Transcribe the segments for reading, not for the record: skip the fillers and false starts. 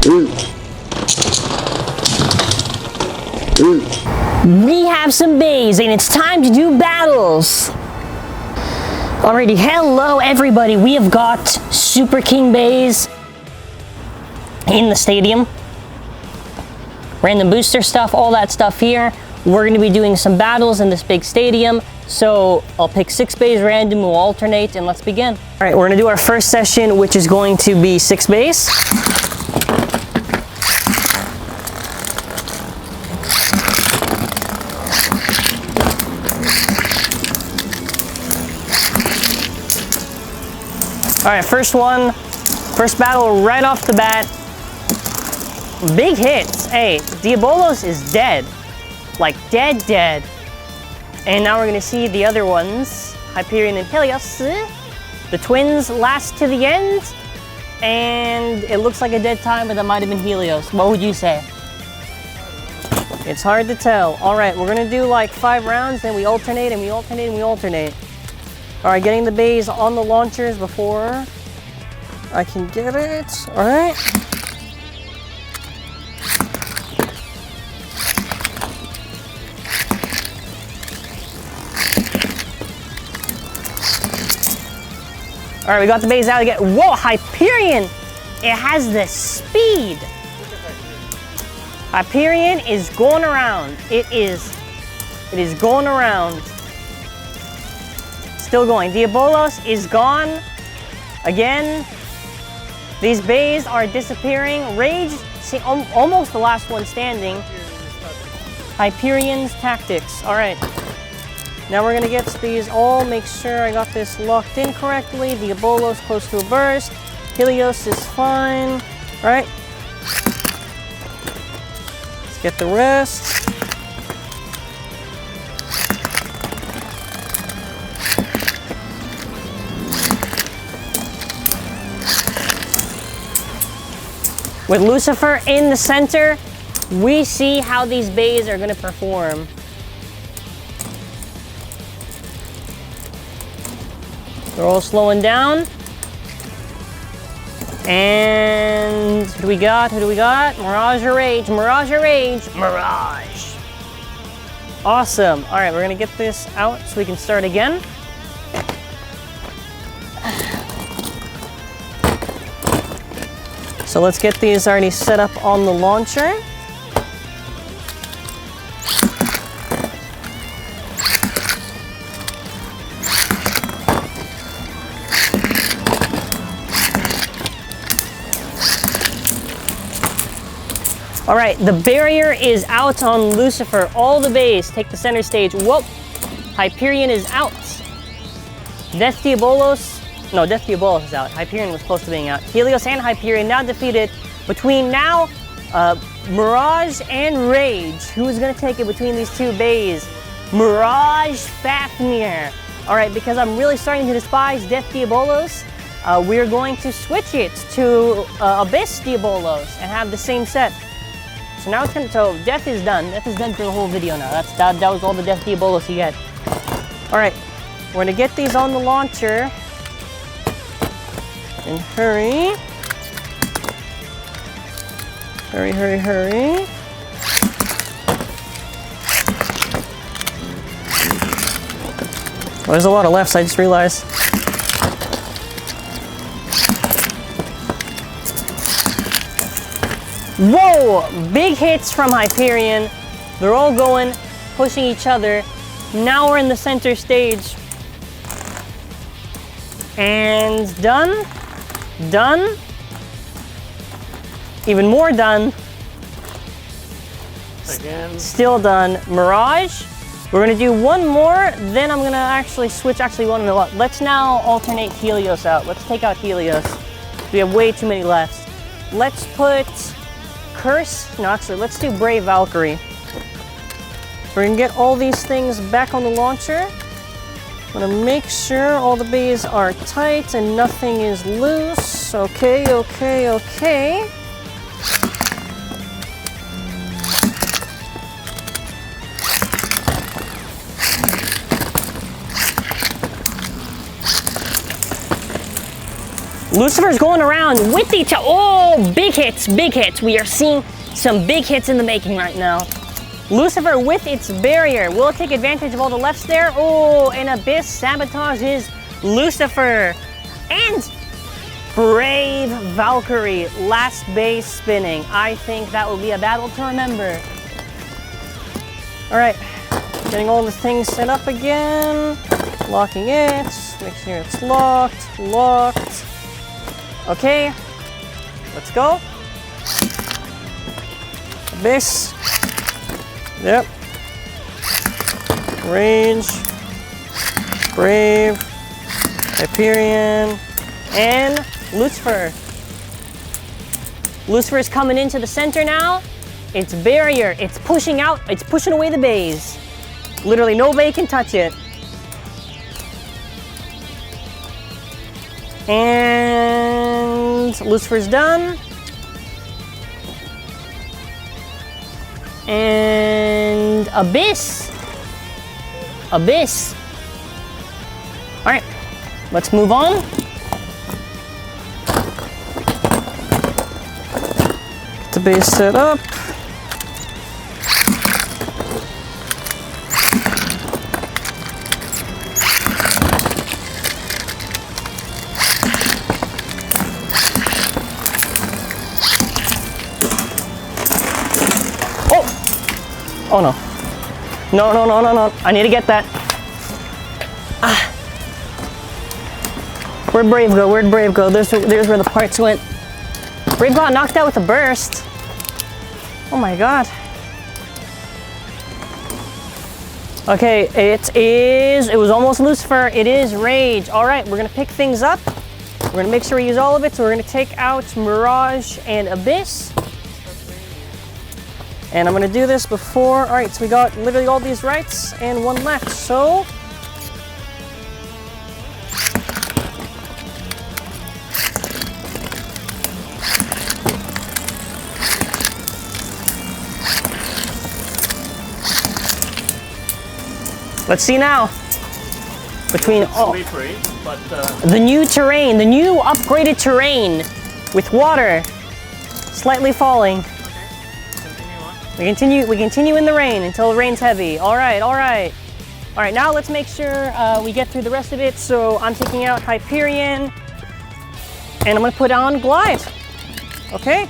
We have some bays and it's time to do battles. Alrighty, hello everybody. We have got Superking bays in the stadium. Random booster stuff, all that stuff here. We're going to be doing some battles in this big stadium. So I'll pick 6 bays random, we'll alternate, and let's begin. Alright, we're going to do our first session, which is going to be 6 bays. Alright, first battle right off the bat. Big hits. Hey, Diabolos is dead. Like, dead. And now we're going to see the other ones. Hyperion and Helios. The twins last to the end. And it looks like a dead time, but that might have been Helios. What would you say? It's hard to tell. Alright, we're going to do like 5 rounds, then we alternate and we alternate and we alternate. Alright, getting the bays on the launchers before I can get it. Alright. Alright, we got the bays out again. Whoa, Hyperion! It has the speed! Hyperion is going around. It is going around. Still going. Diabolos is gone. Again. These bays are disappearing. Rage, see, almost the last one standing. Hyperion's tactics. Alright. Now we're going to get these all. Make sure I got this locked in correctly. Diabolos close to a burst. Helios is fine. Alright. Let's get the rest. With Lucifer in the center, we see how these bays are going to perform. They're all slowing down. And who do we got? Mirage or Rage? Mirage or Rage? Mirage. Awesome. All right, we're going to get this out so we can start again. So let's get these already set up on the launcher. All right, the barrier is out on Lucifer. All the bays take the center stage. Whoa, Hyperion is out. Death Diabolos is out. Hyperion was close to being out. Helios and Hyperion now defeated. Between now, Mirage and Rage. Who is going to take it between these 2 bays? Mirage Fafnir. Alright, because I'm really starting to despise Death Diabolos, we're going to switch it to Abyss Diabolos and have the same set. So now it's going to, so Death is done. Death is done for the whole video now. That was all the Death Diabolos you get. Alright, we're going to get these on the launcher. And hurry. Hurry. Oh, there's a lot of lefts, I just realized. Whoa! Big hits from Hyperion. They're all going, pushing each other. Now we're in the center stage. And done. Done. Even more done. Again. Still done. Mirage. We're going to do one more, then I'm going to actually switch one in a lot. Let's now alternate Helios out. Let's take out Helios. We have way too many left. Let's put Curse. No, actually, let's do Brave Valkyrie. We're going to get all these things back on the launcher. I'm going to make sure all the bays are tight and nothing is loose. Okay. Lucifer's going around with each other. Oh, big hits, big hits. We are seeing some big hits in the making right now. Lucifer with its barrier. Will it take advantage of all the lefts there? Oh, and Abyss sabotages Lucifer. And Brave Valkyrie, last base spinning. I think that will be a battle to remember. All right, getting all the things set up again. Locking it, make sure it's locked, locked. Okay, let's go. Abyss. Yep. Rage. Brave. Hyperion. And Lucifer. Lucifer is coming into the center now. It's barrier. It's pushing out. It's pushing away the bays. Literally nobody can touch it. And Lucifer's done. And Abyss. Abyss. All right, let's move on. Get the base set up. Oh no. No, no, no, no, no. I need to get that. Ah. Where'd Brave go? Where'd Brave go? There's where the parts went. Brave got knocked out with a burst. Oh my god. Okay, it was almost Lucifer. It is Rage. All right, we're gonna pick things up. We're gonna make sure we use all of it. So we're gonna take out Mirage and Abyss. And I'm gonna do this before, all right, so we got literally all these rights and one left, so. Let's see now. Between, slippery, but, the new terrain, the new upgraded terrain with water slightly falling. We continue in the rain until it rains heavy. All right, all right. All right, now let's make sure we get through the rest of it. So I'm taking out Hyperion and I'm gonna put on Glide. Okay.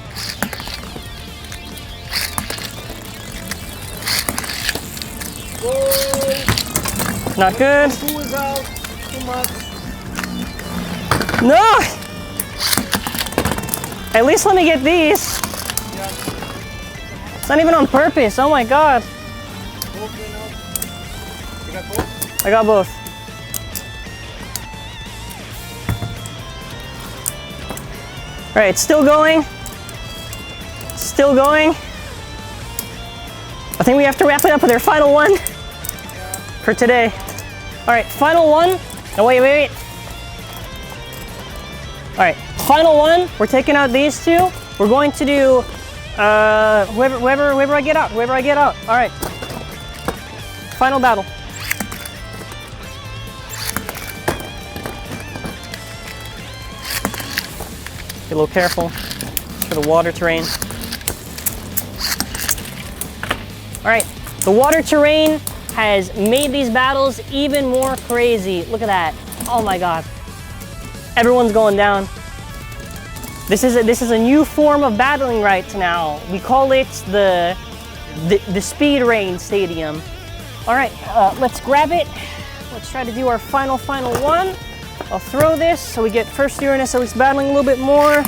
whoa, Not good. who is out? Too much. No! At least let me get these. It's not even on purpose. Oh my god. You got both? I got both. All right, still going. Still going. I think we have to wrap it up with our final one for today. All right, final one. No, wait. All right, final one. We're taking out these two. We're going to do whoever I get out. All right. Final battle. Be a little careful for the water terrain. All right, the water terrain has made these battles even more crazy. Look at that. Oh my God. Everyone's going down. This is a new form of battling right now. We call it the Speed Rain Stadium. All right, let's grab it. Let's try to do our final one. I'll throw this so we get first Uranus, so he's battling a little bit more.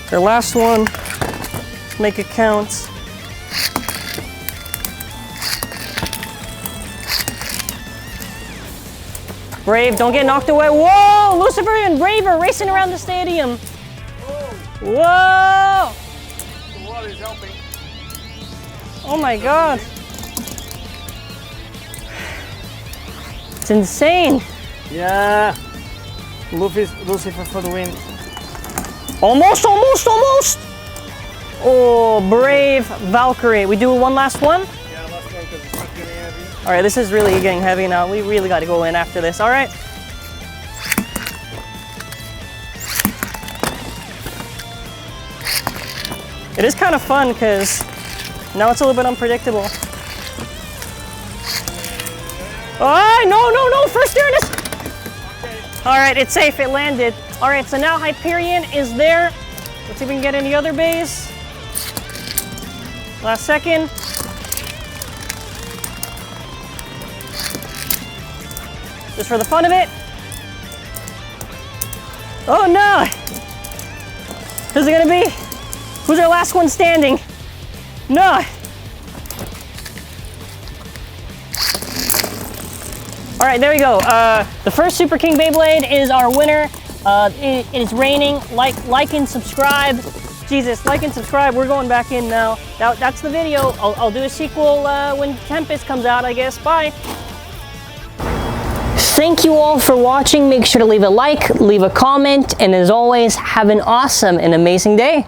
Their last one. Let's make it count. Brave, don't get knocked away. Whoa! Lucifer and Brave are racing around the stadium. Whoa! The water is helping. Oh my God. It's insane. Yeah. Lucifer for the win. Almost. Oh, Brave Valkyrie. We do one last one? Yeah, last one because it's not getting heavy. All right, this is really getting heavy now. We really got to go in after this. All right. It is kind of fun because now it's a little bit unpredictable. Oh, no, first Uranus. Okay. All right, it's safe, it landed. All right, so now Hyperion is there. Let's see if we can get any other bays. Last second. Just for the fun of it. Oh no! Who's it gonna be? Who's our last one standing? No! All right, there we go. The first Superking Beyblade is our winner. It is raining. Like and subscribe. Jesus, like and subscribe. We're going back in now. That's the video. I'll do a sequel when Tempest comes out, I guess. Bye. Thank you all for watching. Make sure to leave a like, leave a comment, and as always, have an awesome and amazing day.